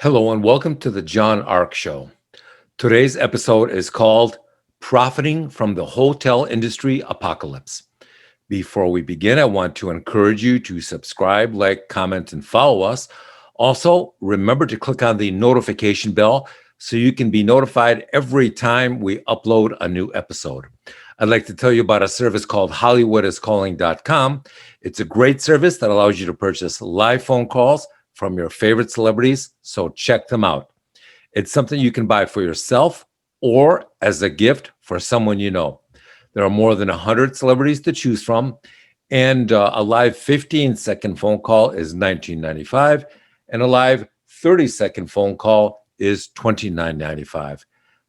Hello and welcome to the John Ark Show. Today's episode is called Profiting from the Hotel Industry Apocalypse. Before we begin, I want to encourage you to subscribe, like, comment, and follow us. Also, remember to click on the notification bell so you can be notified every time we upload a new episode. I'd like to tell you about a service called HollywoodIsCalling.com. It's a great service that allows you to purchase live phone calls from your favorite celebrities, so check them out. It's something you can buy for yourself or as a gift for someone you know. There are more than 100 celebrities to choose from, and a live 15-second phone call is $19.95, and a live 30-second phone call is $29.95.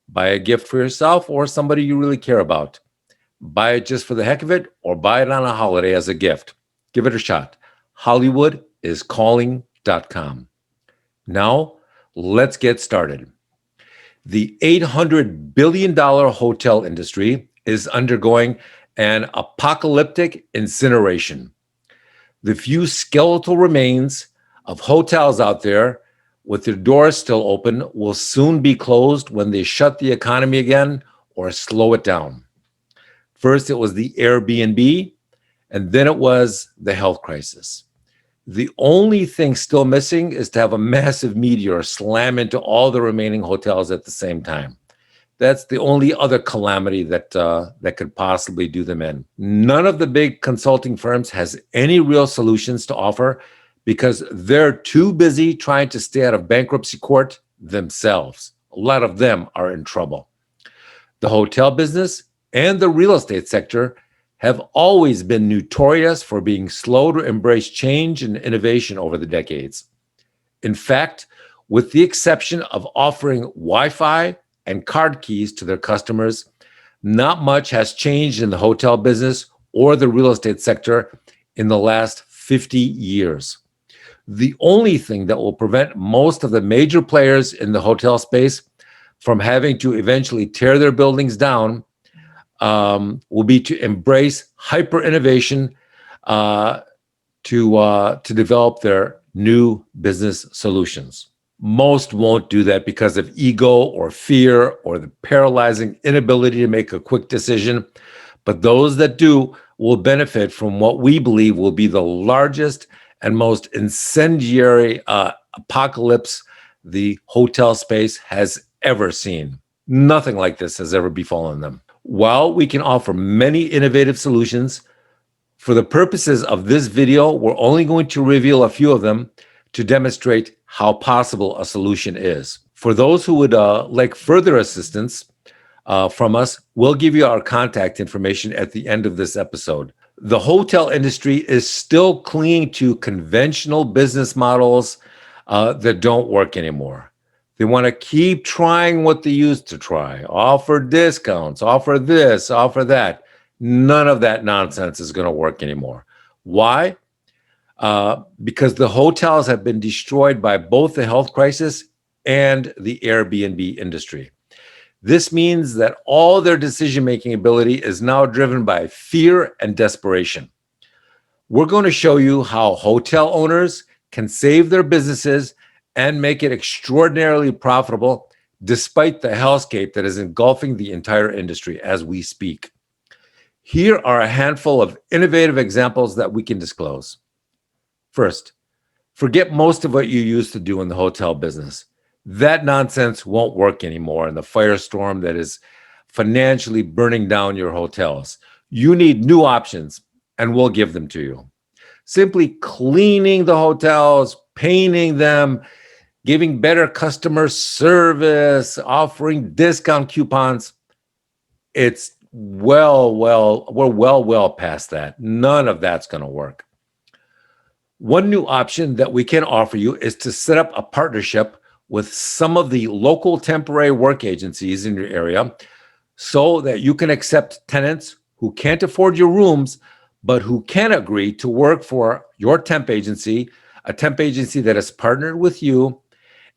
Buy a gift for yourself or somebody you really care about. Buy it just for the heck of it, or buy it on a holiday as a gift. Give it a shot. HollywoodIsCalling.com. Now, let's get started. The $800 billion hotel industry is undergoing an apocalyptic incineration. The few skeletal remains of hotels out there with their doors still open will soon be closed when they shut the economy again or slow it down. First, it was the Airbnb, and then it was the health crisis. The only thing still missing is to have a massive meteor slam into all the remaining hotels at the same time. That's the only other calamity that could possibly do them in. None of the big consulting firms has any real solutions to offer because they're too busy trying to stay out of bankruptcy court themselves. A lot of them are in trouble. The hotel business and the real estate sector have always been notorious for being slow to embrace change and innovation over the decades. In fact, with the exception of offering Wi-Fi and card keys to their customers, not much has changed in the hotel business or the real estate sector in the last 50 years. The only thing that will prevent most of the major players in the hotel space from having to eventually tear their buildings down will be to embrace hyper innovation to develop their new business solutions. Most won't do that because of ego or fear or the paralyzing inability to make a quick decision. But those that do will benefit from what we believe will be the largest and most incendiary apocalypse the hotel space has ever seen. Nothing like this has ever befallen them. While we can offer many innovative solutions, for the purposes of this video, we're only going to reveal a few of them to demonstrate how possible a solution is. For those who would like further assistance from us, we'll give you our contact information at the end of this episode. The hotel industry is still clinging to conventional business models that don't work anymore. They want to keep trying what they used to try, offer discounts, offer this, offer that. None of that nonsense is going to work anymore. Why? Because the hotels have been destroyed by both the health crisis and the Airbnb industry. This means that all their decision-making ability is now driven by fear and desperation. We're going to show you how hotel owners can save their businesses and make it extraordinarily profitable despite the hellscape that is engulfing the entire industry as we speak. Here are a handful of innovative examples that we can disclose. First, forget most of what you used to do in the hotel business. That nonsense won't work anymore in the firestorm that is financially burning down your hotels. You need new options, and we'll give them to you. Simply cleaning the hotels, painting them, giving better customer service, offering discount coupons. It's we're well past that. None of that's going to work. One new option that we can offer you is to set up a partnership with some of the local temporary work agencies in your area so that you can accept tenants who can't afford your rooms, but who can agree to work for your temp agency, a temp agency that has partnered with you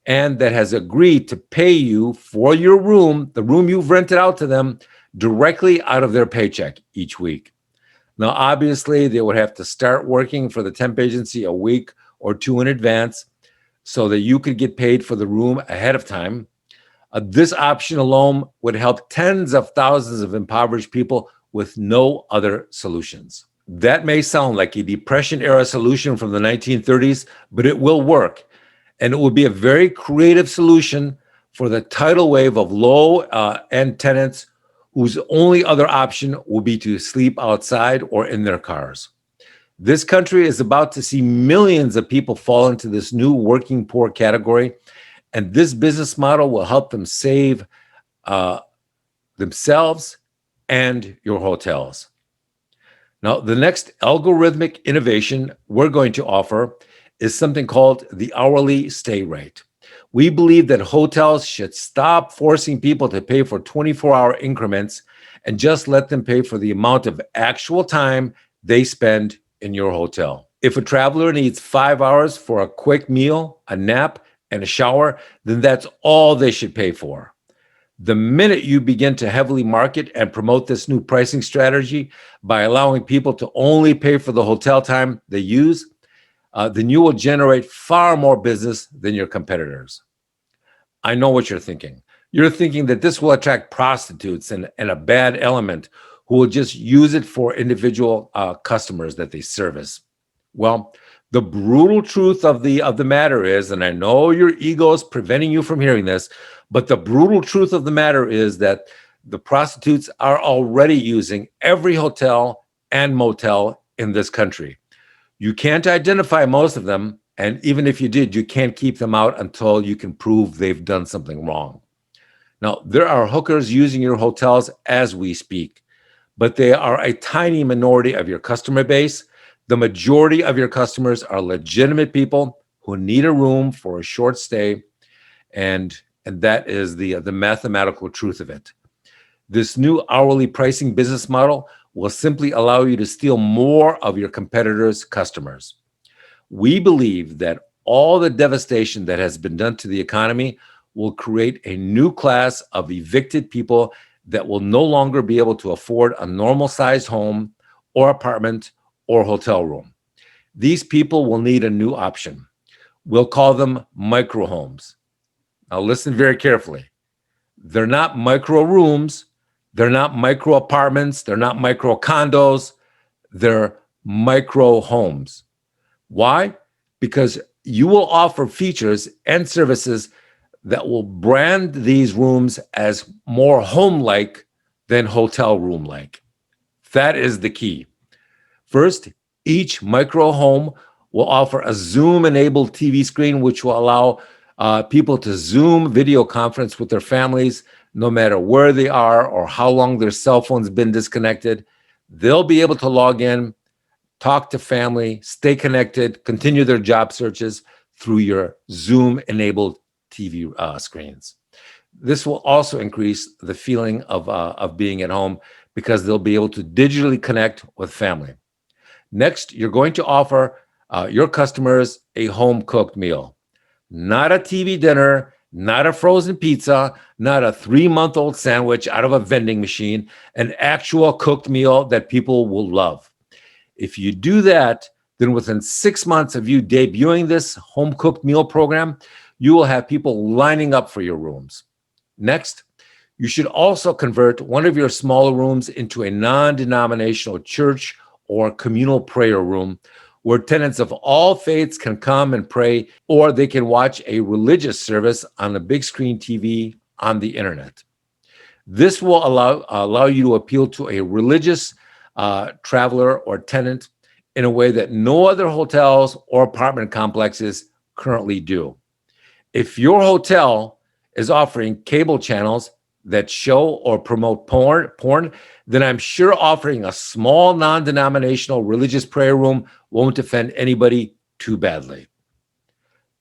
and that has agreed to pay you for your room, the room you've rented out to them, directly out of their paycheck each week. Now, obviously, they would have to start working for the temp agency a week or two in advance. so that you could get paid for the room ahead of time. This option alone would help tens of thousands of impoverished people with no other solutions. That may sound like a Depression era solution from the 1930s, but it will work. And it will be a very creative solution for the tidal wave of low end tenants whose only other option will be to sleep outside or in their cars. This country is about to see millions of people fall into this new working poor category, and this business model will help them save uh, themselves and your hotels. Now, the next algorithmic innovation we're going to offer is something called the hourly stay rate. We believe that hotels should stop forcing people to pay for 24-hour increments and just let them pay for the amount of actual time they spend in your hotel. If a traveler needs 5 hours for a quick meal, a nap, and a shower, then that's all they should pay for. The minute you begin to heavily market and promote this new pricing strategy by allowing people to only pay for the hotel time they use, then you will generate far more business than your competitors. I know what you're thinking. You're thinking that this will attract prostitutes and a bad element who will just use it for individual customers that they service. Well, the brutal truth of the matter is, and I know your ego is preventing you from hearing this, but the brutal truth of the matter is that the prostitutes are already using every hotel and motel in this country. You can't identify most of them, and even if you did, you can't keep them out until you can prove they've done something wrong. Now, there are hookers using your hotels as we speak, but they are a tiny minority of your customer base. The majority of your customers are legitimate people who need a room for a short stay, and that is the mathematical truth of it. This new hourly pricing business model will simply allow you to steal more of your competitors' customers. We believe that all the devastation that has been done to the economy will create a new class of evicted people that will no longer be able to afford a normal-sized home or apartment or hotel room. These people will need a new option. We'll call them micro homes. Now, listen very carefully. They're not micro rooms, they're not micro apartments, they're not micro condos, they're micro homes. Why? Because you will offer features and services that will brand these rooms as more home-like than hotel room-like. That is the key. First, each micro home will offer a Zoom-enabled TV screen, which will allow people to Zoom video conference with their families, no matter where they are or how long their cell phone's been disconnected. They'll be able to log in, talk to family, stay connected, continue their job searches through your Zoom-enabled TV screens. This will also increase the feeling of being at home because they'll be able to digitally connect with family. Next, you're going to offer your customers a home-cooked meal. Not a TV dinner, not a frozen pizza, not a 3-month-old sandwich out of a vending machine, an actual cooked meal that people will love. If you do that, then within 6 months of you debuting this home-cooked meal program, you will have people lining up for your rooms. Next, you should also convert one of your smaller rooms into a non-denominational church or communal prayer room where tenants of all faiths can come and pray, or they can watch a religious service on a big screen TV on the internet. This will allow you to appeal to a religious traveler or tenant in a way that no other hotels or apartment complexes currently do. If your hotel is offering cable channels that show or promote porn, then I'm sure offering a small non-denominational religious prayer room won't offend anybody too badly.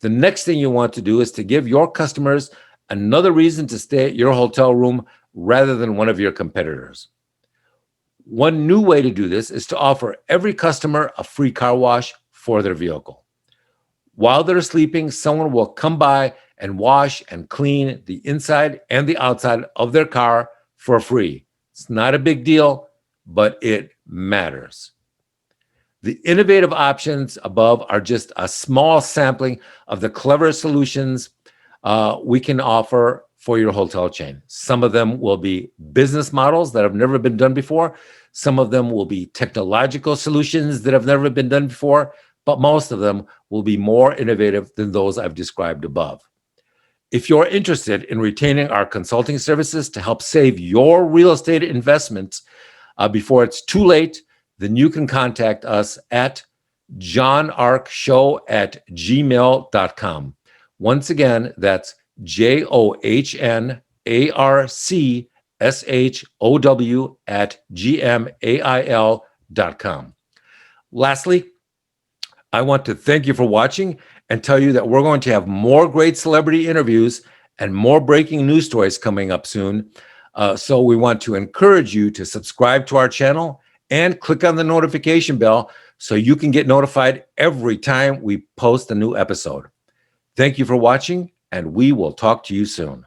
The next thing you want to do is to give your customers another reason to stay at your hotel room rather than one of your competitors. One new way to do this is to offer every customer a free car wash for their vehicle. While they're sleeping, someone will come by and wash and clean the inside and the outside of their car for free. It's not a big deal, but it matters. The innovative options above are just a small sampling of the clever solutions we can offer for your hotel chain. Some of them will be business models that have never been done before. Some of them will be technological solutions that have never been done before, but most of them will be more innovative than those I've described above. If you're interested in retaining our consulting services to help save your real estate investments before it's too late, then you can contact us at johnarcshow@gmail.com. Once again, that's JOHNARCSHOW@gmail.com. Lastly, I want to thank you for watching and tell you that we're going to have more great celebrity interviews and more breaking news stories coming up soon. So we want to encourage you to subscribe to our channel and click on the notification bell so you can get notified every time we post a new episode. Thank you for watching, and we will talk to you soon.